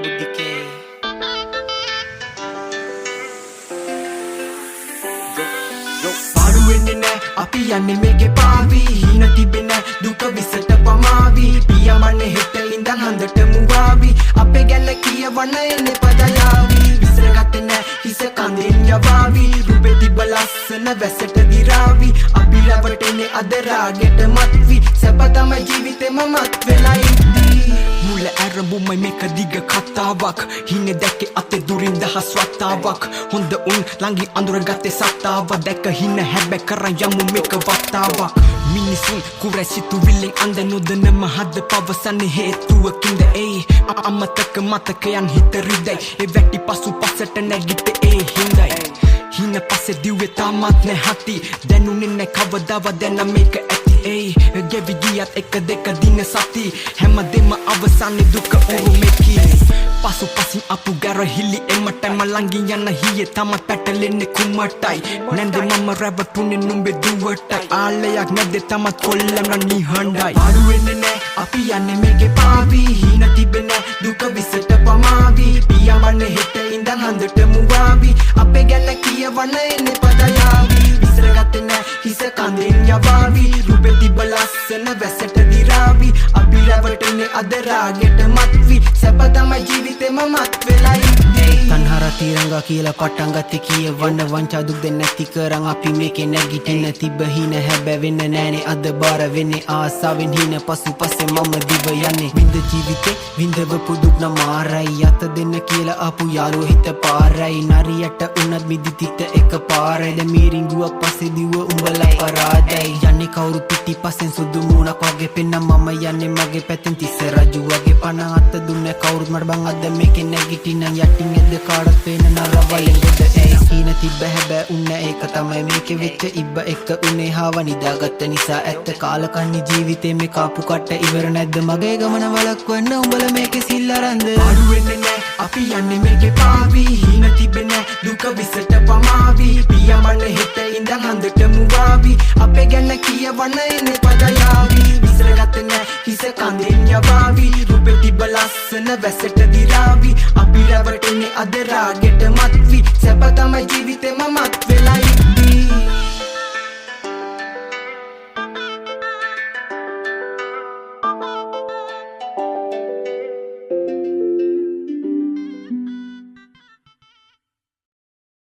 බුද්ධිකේ පාඩු වෙන්නේ නෑ අපි යන්නේ මේකේ පාවි හින තිබෙන දුක විසට පමාවි පියමන්නේ හෙට ඉඳන් හන්දට මුවාවි අපේ ගැන කියවන්න එන්නේ පදයාවි විසරගත්තේ නෑ හිස කඳෙන් යවාවි රුපේ තිබ්බ ලස්සන වැසට දිරාවි අපි රැවටෙන්නේ අද රාගෙට මත්වි සැප තමයි ජීවිතේම මත් වෙලා ඉද්දී මුල ඇරඹුමයි මේක දිග කතාවක් හිනේ දැක්කේ අතේ දුරින් දහස් වතාවක් හොඳ උන් ළඟින් අඳුරගත්තේ සත්තාව දැක හින හැබැ කරන් යමු මේක වතාවක් මිනිසුන් කුරැසිතු විල්ලෙන් අඳ නොදනම හද පවසන්නේ හේතුවකින්ද ඒ අමතක මතකයන් හිත රිදයි ඒ වැටි පසු පසට නැගිට ඒ හිඳයි හින පස්සේ දිව්වේ තාමත් නැහති දැනුනේ නැ කවදාවත් දැන මේක ඇති ඒ ගෙවි ගියත් එක දෙක දින සති හැමදෙම අවසානේ දුක උරුමෙකි පසු පසින් අපු ගැරහිලි එමටම ළඟින් යන හියේ තමත් පැටලෙන්නේ කුමටයි නැන්දේ මම රැවටුනේ නුඹේ දුවටයි ආලයක් නැද්දේ තමත් කොල්ලම නිහඬයි පාඩු වෙන්නේ නෑ අපි යන්නේ මේකේ පාවි හින තිබෙන දුක විසට පමාවි පියවන්නේ හෙට ඉඳන් හන්දට මුවාවි අපේ ගැන කියවන්න එන්නේ පදයාවි විසරගත්තේ නෑ හිස කඳෙන් යවාවි රුපේ තිබ්බ ලස්සන වැසට දිරාවි අපි රැවටෙන්නේ අද රාගෙට මත්වි සැප තමයි ජීවිතේම මත් වෙලා ඉද්දී තන්හර තිරංගා කියලා පටන් ගත්තේ කියවන්න වංචා දුක් දෙන්න නැති කරන් අපි මේකේ නැගිටින්න තිබ්බ හින හැබැ වෙන්න නෑනේ අද බාර වෙන්නේ ආසාවෙන් හින පසු පස්සේ මම දිව යන්නේ විඳ ජීවිතේ විඳවපු දුක් නමාරයි අත දෙන්න කියලා ආපු යාළුව හිත පාරයි නරියට උනත් මිදිතිත එක පාරයි දැන් මීරිංගුවක් පස්සේ දිව උඹලා පරාදයි යන්නේ කවුරු පිටිපස්සෙන් සුදු මූණක් වගේ පෙන්න මම යන්නේ මගේ පැත්තෙන් තිස්ස රජු වගේ පණ අත දුන්නේ කවුරුත් මට බං අද මේකේ නැගිටින්න යටින් එද්ද කාඩත් පේන නරවලෙන් ගොඩ ඒ හින තිබ්බ හැබැ උන්න ඒක තමයි මේකේ වෙච්ච ඉබ්බ එක උනේ හාව නිදාගත්ත නිසා ඇත්ත කාලකන්ණි ජීවිතේ මේ කාපු කට ඉවර නැද්ද මගේ ගමන වලක්වන්න උඹලා මේකේ සිල් අරන්ද පාඩු වෙන්නේ නෑ අපි යන්නේ මේකේ පාවි හින තිබෙන දුක විසට පමාවි පියමන්නේ හෙට ඉඳන් හන්දට මුවාවි අපේ ගැන කියවන්න එන්නේ පදයාවි විසරගත්තේ නෑ හිස කඳෙන් යවාවි රුපේ තිබ්බ ලස්සන වැසට දිරාවි අපි රැවටෙන්නේ අද රාගෙට මත්වි සැප තමයි ජීවිතේම මත් වෙලා ඉද්දී